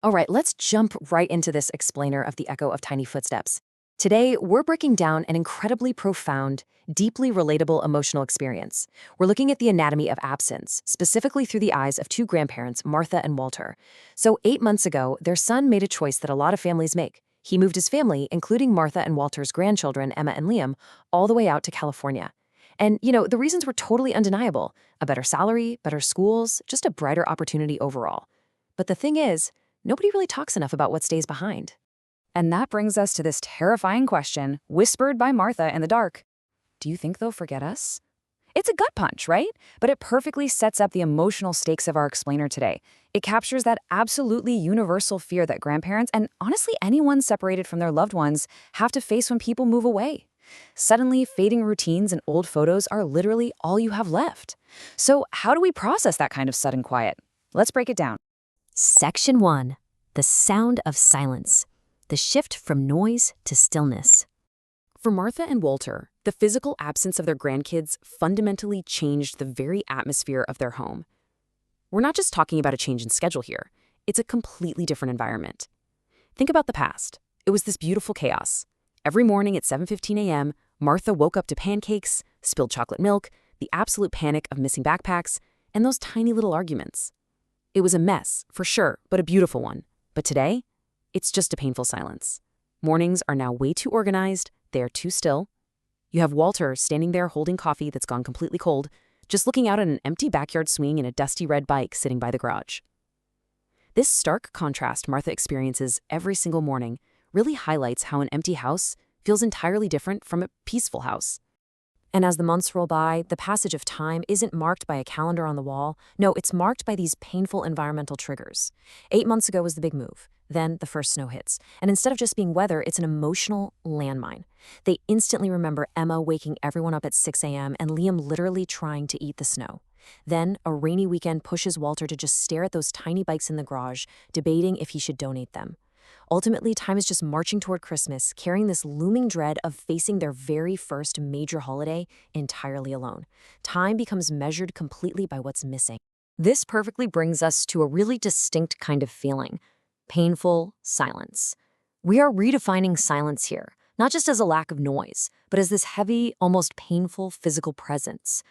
All right, let's jump right into this explainer of the echo of tiny footsteps. Today, we're breaking down an incredibly profound, deeply relatable emotional experience. We're looking at the anatomy of absence, specifically through the eyes of two grandparents, Martha and Walter. So, 8 months ago, their son made a choice that a lot of families make. He moved his family, including Martha and Walter's grandchildren, Emma and Liam, all the way out to California. And, the reasons were totally undeniable: a better salary, better schools, just a brighter opportunity overall. But the thing is, nobody really talks enough about what stays behind. And that brings us to this terrifying question, whispered by Martha in the dark. Do you think they'll forget us? It's a gut punch, right? But it perfectly sets up the emotional stakes of our explainer today. It captures that absolutely universal fear that grandparents, and honestly anyone separated from their loved ones, have to face when people move away. Suddenly, fading routines and old photos are literally all you have left. So how do we process that kind of sudden quiet? Let's break it down. Section 1. The sound of silence. The shift from noise to stillness. For Martha and Walter, the physical absence of their grandkids fundamentally changed the very atmosphere of their home. We're not just talking about a change in schedule here. It's a completely different environment. Think about the past. It was this beautiful chaos. Every morning at 7:15 a.m., Martha woke up to pancakes, spilled chocolate milk, the absolute panic of missing backpacks, and those tiny little arguments. It was a mess, for sure, but a beautiful one. But today, it's just a painful silence. Mornings are now way too organized, they're too still. You have Walter standing there holding coffee that's gone completely cold, just looking out at an empty backyard swing and a dusty red bike sitting by the garage. This stark contrast Martha experiences every single morning really highlights how an empty house feels entirely different from a peaceful house. And as the months roll by, the passage of time isn't marked by a calendar on the wall. No, it's marked by these painful environmental triggers. 8 months ago was the big move. Then the first snow hits. And instead of just being weather, it's an emotional landmine. They instantly remember Emma waking everyone up at 6 a.m. and Liam literally trying to eat the snow. Then a rainy weekend pushes Walter to just stare at those tiny bikes in the garage, debating if he should donate them. Ultimately, time is just marching toward Christmas, carrying this looming dread of facing their very first major holiday entirely alone. Time becomes measured completely by what's missing. This perfectly brings us to a really distinct kind of feeling: painful silence. We are redefining silence here, not just as a lack of noise, but as this heavy, almost painful physical presence.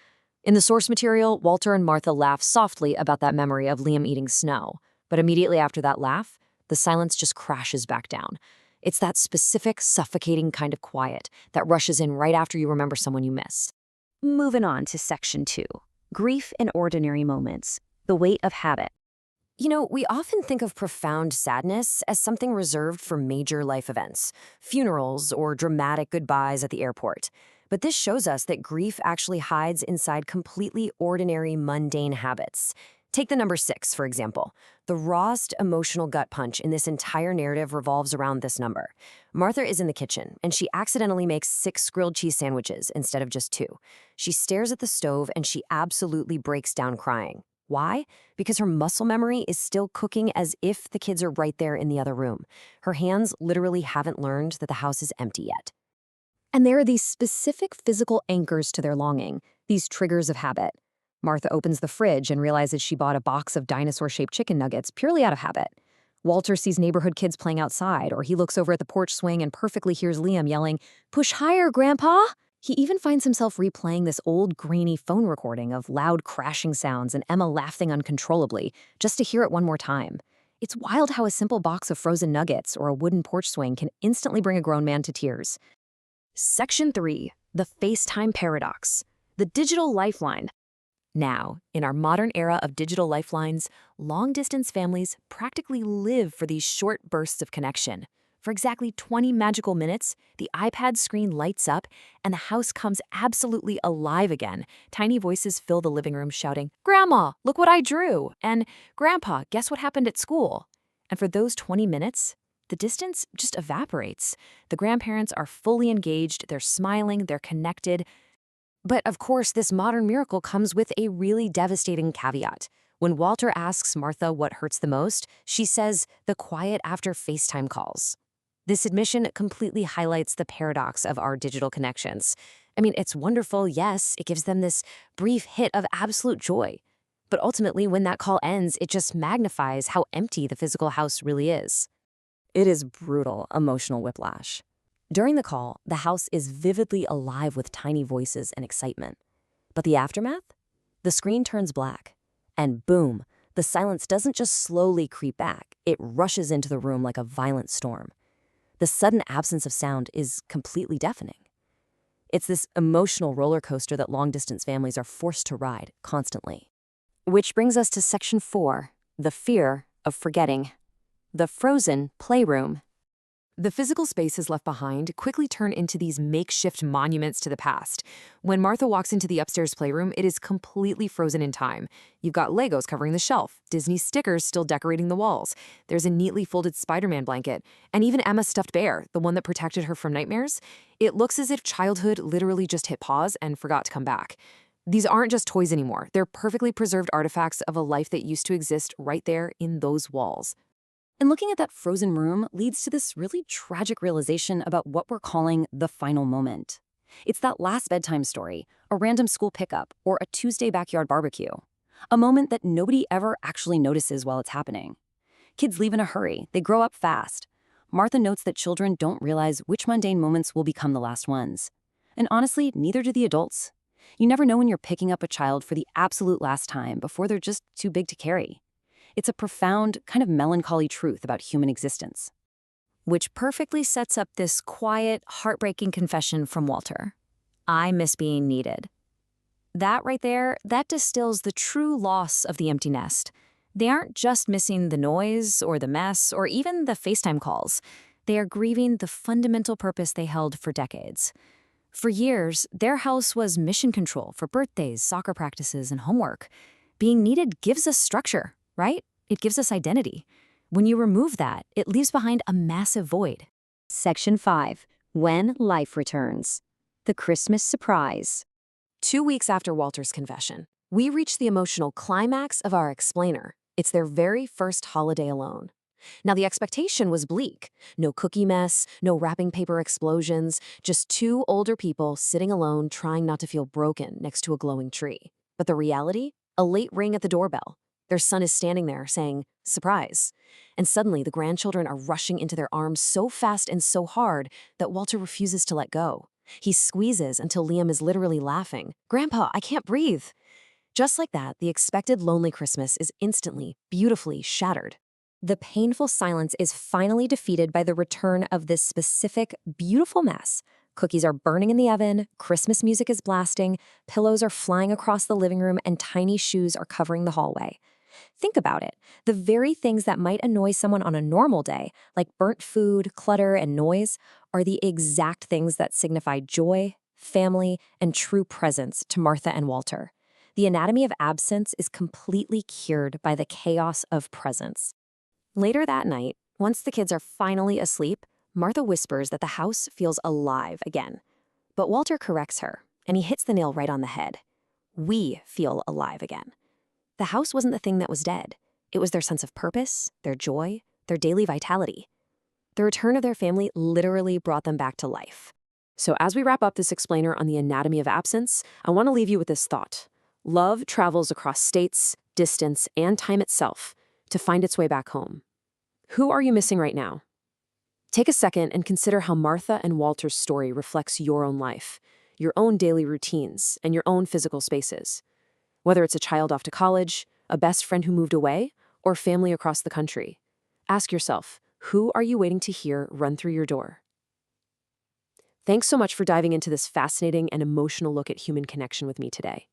In the source material, Walter and Martha laugh softly about that memory of Liam eating snow, but immediately after that laugh, the silence just crashes back down. It's that specific, suffocating kind of quiet that rushes in right after you remember someone you miss. Moving on to section 2, grief in ordinary moments, the weight of habit. We often think of profound sadness as something reserved for major life events, funerals, or dramatic goodbyes at the airport. But this shows us that grief actually hides inside completely ordinary, mundane habits. Take the number 6, for example. The rawest emotional gut punch in this entire narrative revolves around this number. Martha is in the kitchen, and she accidentally makes 6 grilled cheese sandwiches instead of just 2. She stares at the stove, and she absolutely breaks down crying. Why? Because her muscle memory is still cooking as if the kids are right there in the other room. Her hands literally haven't learned that the house is empty yet. And there are these specific physical anchors to their longing, these triggers of habit. Martha opens the fridge and realizes she bought a box of dinosaur-shaped chicken nuggets purely out of habit. Walter sees neighborhood kids playing outside, or he looks over at the porch swing and perfectly hears Liam yelling, "Push higher, Grandpa!" He even finds himself replaying this old, grainy phone recording of loud crashing sounds and Emma laughing uncontrollably, just to hear it one more time. It's wild how a simple box of frozen nuggets or a wooden porch swing can instantly bring a grown man to tears. Section 3. The FaceTime Paradox. The digital lifeline. Now, in our modern era of digital lifelines, long-distance families practically live for these short bursts of connection. For exactly 20 magical minutes, the iPad screen lights up and the house comes absolutely alive again. Tiny voices fill the living room shouting, "Grandma, look what I drew!" and "Grandpa, guess what happened at school?" And for those 20 minutes, the distance just evaporates. The grandparents are fully engaged, they're smiling, they're connected. But of course, this modern miracle comes with a really devastating caveat. When Walter asks Martha what hurts the most, she says the quiet after FaceTime calls. This admission completely highlights the paradox of our digital connections. I mean, it's wonderful, yes, it gives them this brief hit of absolute joy. But ultimately, when that call ends, it just magnifies how empty the physical house really is. It is brutal emotional whiplash. During the call, the house is vividly alive with tiny voices and excitement. But the aftermath? The screen turns black. And boom, the silence doesn't just slowly creep back, it rushes into the room like a violent storm. The sudden absence of sound is completely deafening. It's this emotional roller coaster that long-distance families are forced to ride constantly. Which brings us to section 4, the fear of forgetting. The frozen playroom. The physical spaces left behind quickly turn into these makeshift monuments to the past. When Martha walks into the upstairs playroom, it is completely frozen in time. You've got Legos covering the shelf, Disney stickers still decorating the walls. There's a neatly folded Spider-Man blanket, and even Emma's stuffed bear, the one that protected her from nightmares. It looks as if childhood literally just hit pause and forgot to come back. These aren't just toys anymore. They're perfectly preserved artifacts of a life that used to exist right there in those walls. And looking at that frozen room leads to this really tragic realization about what we're calling the final moment. It's that last bedtime story, a random school pickup, or a Tuesday backyard barbecue. A moment that nobody ever actually notices while it's happening. Kids leave in a hurry, they grow up fast. Martha notes that children don't realize which mundane moments will become the last ones. And honestly, neither do the adults. You never know when you're picking up a child for the absolute last time before they're just too big to carry. It's a profound, kind of melancholy truth about human existence. Which perfectly sets up this quiet, heartbreaking confession from Walter. I miss being needed. That right there, that distills the true loss of the empty nest. They aren't just missing the noise or the mess or even the FaceTime calls. They are grieving the fundamental purpose they held for decades. For years, their house was mission control for birthdays, soccer practices, and homework. Being needed gives us structure, right? It gives us identity. When you remove that, it leaves behind a massive void. Section 5. When Life Returns. The Christmas Surprise. 2 weeks after Walter's confession, we reach the emotional climax of our explainer. It's their very first holiday alone. Now, the expectation was bleak. No cookie mess, no wrapping paper explosions, just 2 older people sitting alone trying not to feel broken next to a glowing tree. But the reality? A late ring at the doorbell. Their son is standing there saying, "Surprise." And suddenly the grandchildren are rushing into their arms so fast and so hard that Walter refuses to let go. He squeezes until Liam is literally laughing. "Grandpa, I can't breathe." Just like that, the expected lonely Christmas is instantly, beautifully shattered. The painful silence is finally defeated by the return of this specific, beautiful mess. Cookies are burning in the oven, Christmas music is blasting, pillows are flying across the living room, and tiny shoes are covering the hallway. Think about it. The very things that might annoy someone on a normal day, like burnt food, clutter, and noise, are the exact things that signify joy, family, and true presence to Martha and Walter. The anatomy of absence is completely cured by the chaos of presence. Later that night, once the kids are finally asleep, Martha whispers that the house feels alive again. But Walter corrects her, and he hits the nail right on the head. We feel alive again. The house wasn't the thing that was dead. It was their sense of purpose, their joy, their daily vitality. The return of their family literally brought them back to life. So as we wrap up this explainer on the anatomy of absence, I want to leave you with this thought. Love travels across states, distance, and time itself to find its way back home. Who are you missing right now? Take a second and consider how Martha and Walter's story reflects your own life, your own daily routines, and your own physical spaces. Whether it's a child off to college, a best friend who moved away, or family across the country, ask yourself, who are you waiting to hear run through your door? Thanks so much for diving into this fascinating and emotional look at human connection with me today.